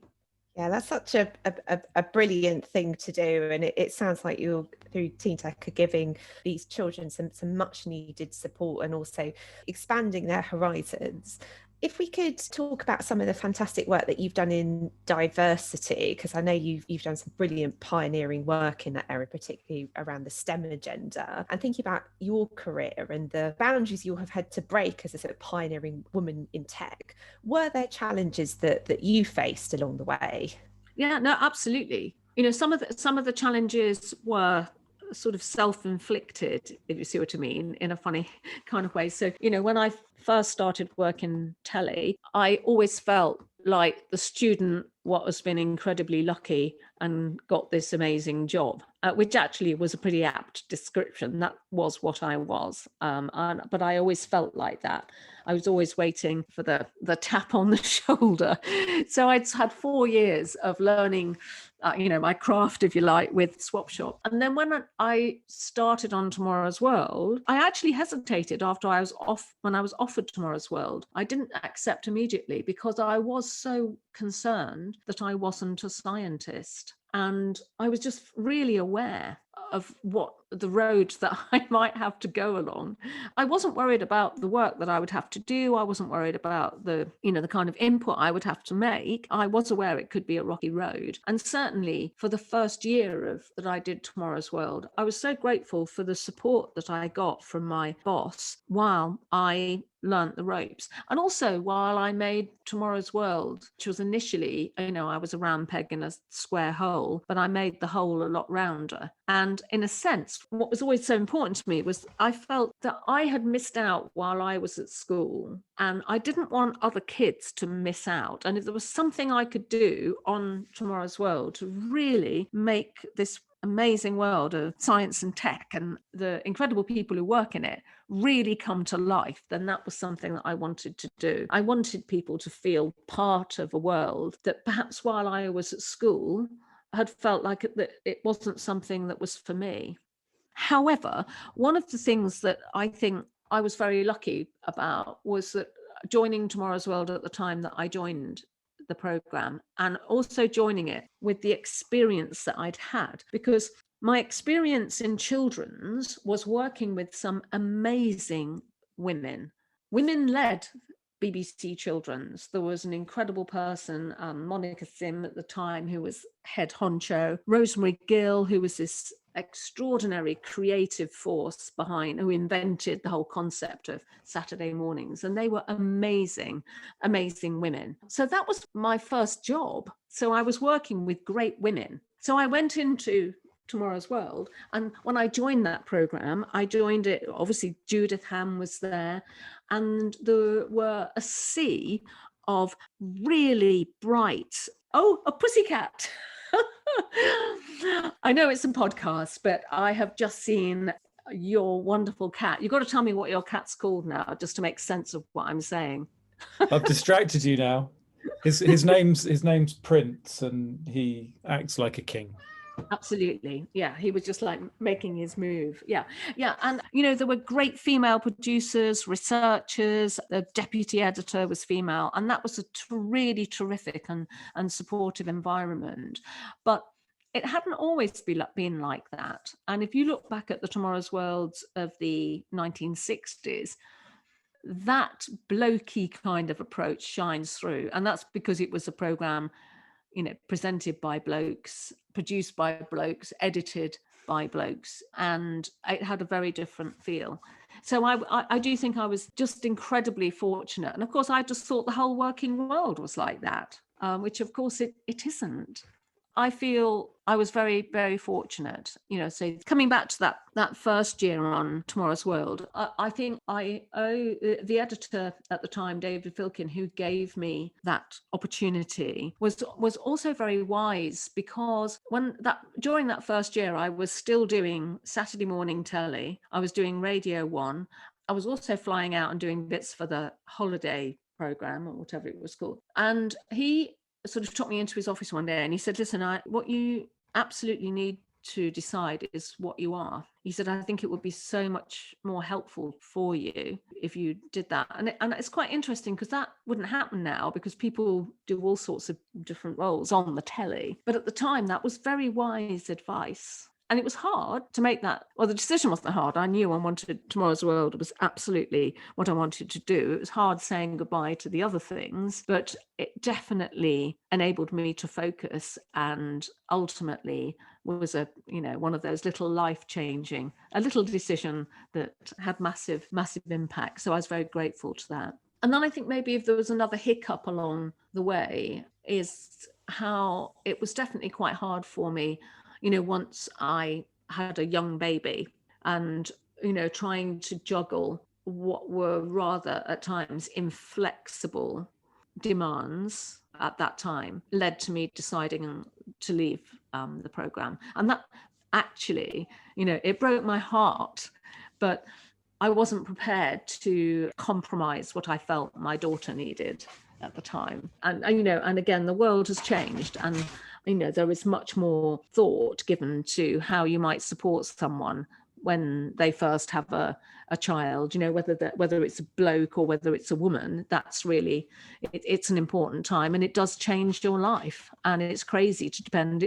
D: Yeah, that's such a brilliant thing to do, and it sounds like you, through TeenTech, are giving these children some much needed support and also expanding their horizons. If we could talk about some of the fantastic work that you've done in diversity, because I know you've done some brilliant pioneering work in that area, particularly around the STEM agenda, and thinking about your career and the boundaries you have had to break as a sort of pioneering woman in tech. Were there challenges that you faced along the way?
A: Yeah, no, absolutely. Some of the challenges were sort of self-inflicted, if you see what I mean, in a funny kind of way. So, when I first started working telly, I always felt like the student was been incredibly lucky and got this amazing job, which actually was a pretty apt description. That was what I was. But I always felt like that. I was always waiting for the tap on the shoulder. So I'd had 4 years of learning, my craft, if you like, with Swap Shop. And then when I started on Tomorrow's World, I actually hesitated after I was off. When I was offered Tomorrow's World, I didn't accept immediately because I was so concerned that I wasn't a scientist. And I was just really aware of what the road that I might have to go along. I wasn't worried about the work that I would have to do. I wasn't worried about the kind of input I would have to make. I was aware it could be a rocky road. And certainly for the first year that I did Tomorrow's World, I was so grateful for the support that I got from my boss while I learnt the ropes. And also while I made Tomorrow's World, which was initially, I was a round peg in a square hole, but I made the hole a lot rounder. And in a sense, what was always so important to me was I felt that I had missed out while I was at school, and I didn't want other kids to miss out. And if there was something I could do on Tomorrow's World to really make this amazing world of science and tech and the incredible people who work in it really come to life, then that was something that I wanted to do. I wanted people to feel part of a world that perhaps while I was at school had felt like it wasn't something that was for me. However, one of the things that I think I was very lucky about was that joining Tomorrow's World at the time that I joined the program, and also joining it with the experience that I'd had, because my experience in children's was working with some amazing women-led BBC Children's. There was an incredible person, Monica Sim at the time, who was head honcho, Rosemary Gill, who was this extraordinary creative force behind, who invented the whole concept of Saturday mornings. And they were amazing women. So that was my first job. So I was working with great women. So I went into Tomorrow's World, and when I joined that program, I joined it, obviously Judith Ham was there, and there were a sea of really bright, a pussycat. I know it's a podcast, but I have just seen your wonderful cat. You've got to tell me what your cat's called now, just to make sense of what I'm saying.
B: I've distracted you now. His name's Prince, and he acts like a king.
A: Absolutely. Yeah, he was just like making his move. Yeah. And there were great female producers, researchers. The deputy editor was female, and that was a really terrific and supportive environment. But it hadn't always been like that. And if you look back at the Tomorrow's Worlds of the 1960s, that blokey kind of approach shines through. And that's because it was a program presented by blokes, produced by blokes, edited by blokes, and it had a very different feel. So I do think I was just incredibly fortunate. And of course, I just thought the whole working world was like that, which of course it isn't. I feel I was very, very fortunate, so coming back to that first year on Tomorrow's World, I think I owe the editor at the time, David Philbin, who gave me that opportunity, was also very wise, because during that first year, I was still doing Saturday morning telly. I was doing Radio 1. I was also flying out and doing bits for the holiday program or whatever it was called. And he sort of took me into his office one day and he said, listen, what you absolutely need to decide is what you are. He said, I think it would be so much more helpful for you if you did that. And it's quite interesting, because that wouldn't happen now, because people do all sorts of different roles on the telly. But at the time, that was very wise advice. And it was hard to make that. Well, the decision wasn't hard. I knew I wanted Tomorrow's World. It was absolutely what I wanted to do. It was hard saying goodbye to the other things, but it definitely enabled me to focus, and ultimately was one of those little life-changing, a little decision that had massive impact. So I was very grateful to that. And then I think maybe if there was another hiccup along the way, is how it was definitely quite hard for me, once I had a young baby, and, trying to juggle what were rather at times inflexible demands at that time, led to me deciding to leave the program. And that actually, it broke my heart, but I wasn't prepared to compromise what I felt my daughter needed at the time. And again, the world has changed, and there is much more thought given to how you might support someone when they first have a child, whether it's a bloke or whether it's a woman. That's really, it's an important time, and it does change your life. And it's crazy to pretend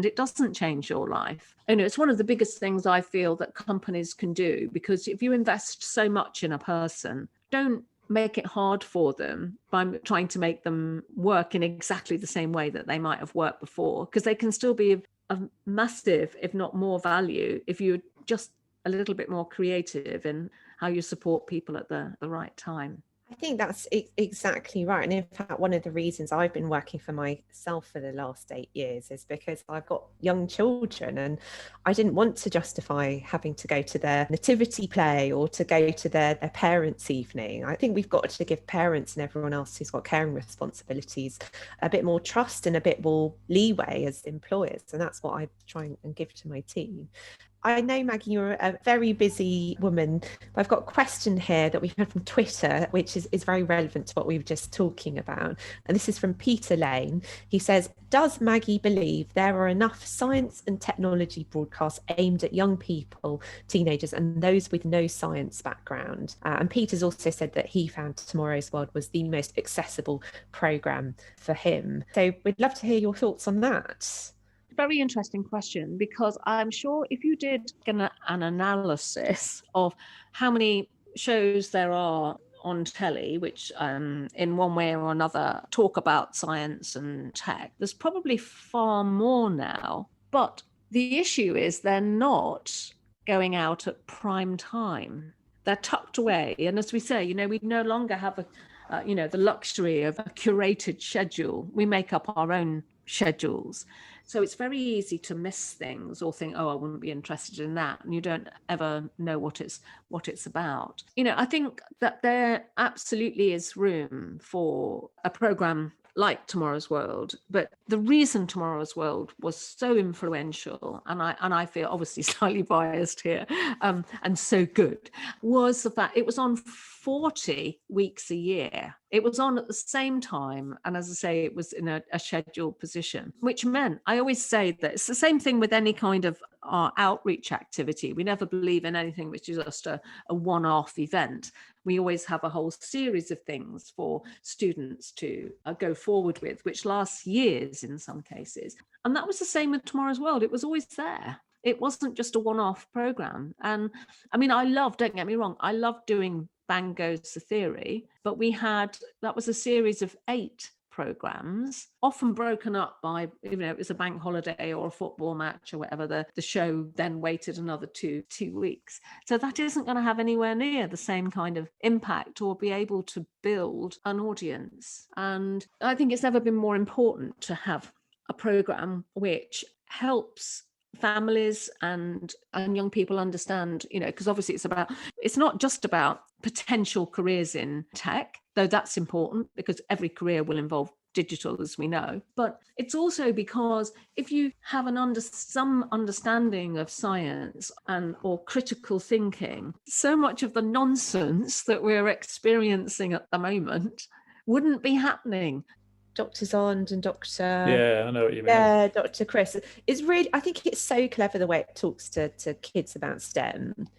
A: it doesn't change your life. It's one of the biggest things I feel that companies can do, because if you invest so much in a person, don't make it hard for them by trying to make them work in exactly the same way that they might have worked before, because they can still be of massive, if not more value, if you're just a little bit more creative in how you support people at the right time.
D: I think that's exactly right. And in fact, one of the reasons I've been working for myself for the last 8 years is because I've got young children, and I didn't want to justify having to go to their nativity play or to go to their parents' evening. I think we've got to give parents and everyone else who's got caring responsibilities a bit more trust and a bit more leeway as employers. And that's what I try and give to my team. I know, Maggie, you're a very busy woman. I've got a question here that we've had from Twitter, which is very relevant to what we were just talking about. And this is from Peter Lane. He says, does Maggie believe there are enough science and technology broadcasts aimed at young people, teenagers, and those with no science background? And Peter's also said that he found Tomorrow's World was the most accessible programme for him. So we'd love to hear your thoughts on that.
A: Very interesting question, because I'm sure if you did an analysis of how many shows there are on telly which in one way or another talk about science and tech, there's probably far more now. But the issue is they're not going out at prime time. They're tucked away. And as we say, we no longer have the luxury of a curated schedule. We make up our own schedules. So it's very easy to miss things or think, oh, I wouldn't be interested in that. And you don't ever know what it's about. I think that there absolutely is room for a program like Tomorrow's World, but the reason Tomorrow's World was so influential, and I feel obviously slightly biased here, and so good, was the fact it was on 40 weeks a year. It was on at the same time, and as I say, it was in a scheduled position, which meant, I always say that it's the same thing with any kind of our outreach activity. We never believe in anything which is just a one-off event. We always have a whole series of things for students to go forward with, which lasts years in some cases. And that was the same with Tomorrow's World. It was always there. It wasn't just a one-off program. And I mean, don't get me wrong, I love doing Bang Goes the Theory, but that was a series of 8 programs, often broken up by, it was a bank holiday or a football match or whatever, the show then waited another two weeks. So that isn't going to have anywhere near the same kind of impact or be able to build an audience. And I think it's never been more important to have a program which helps families and young people understand, because obviously it's not just about potential careers in tech, though that's important because every career will involve digital, as we know. But it's also because if you have some understanding of science or critical thinking, so much of the nonsense that we're experiencing at the moment wouldn't be happening.
D: Dr. Zond and Dr.
B: Yeah, I know what you mean.
D: Yeah, Dr. Chris is really, I think it's so clever the way it talks to kids about STEM.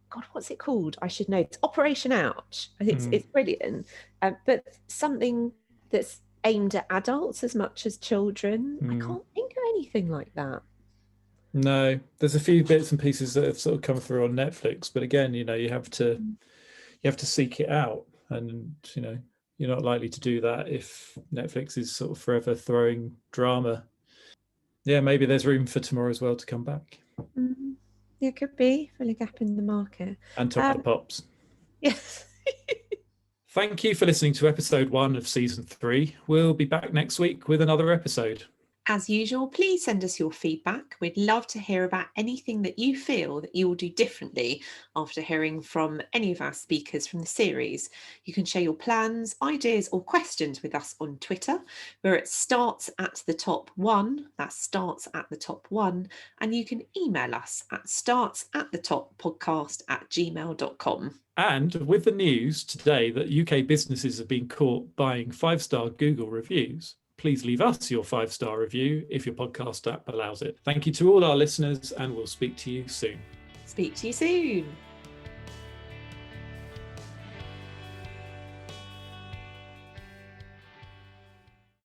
D: God, what's it called? I should know. It's Operation Ouch. I think it's brilliant. But something that's aimed at adults as much as children. I can't think of anything like that.
B: No, there's a few bits and pieces that have sort of come through on Netflix, but again, you have to seek it out, and you're not likely to do that if Netflix is sort of forever throwing drama. Yeah, maybe there's room for Tomorrow's World to come back.
D: Yeah, it could be. Fill a gap in the market.
B: And Top of the Pops.
D: Yes.
B: Thank you for listening to episode 1 of season 3. We'll be back next week with another episode.
C: As usual, please send us your feedback. We'd love to hear about anything that you feel that you will do differently after hearing from any of our speakers from the series. You can share your plans, ideas or questions with us on Twitter. We're at startsatTheTop1, that's startsatTheTop1, and you can email us at startsatthetoppodcast@gmail.com.
B: And with the news today that UK businesses have been caught buying 5-star Google reviews, please leave us your 5-star review if your podcast app allows it. Thank you to all our listeners, and we'll speak to you soon.
C: Speak to you soon.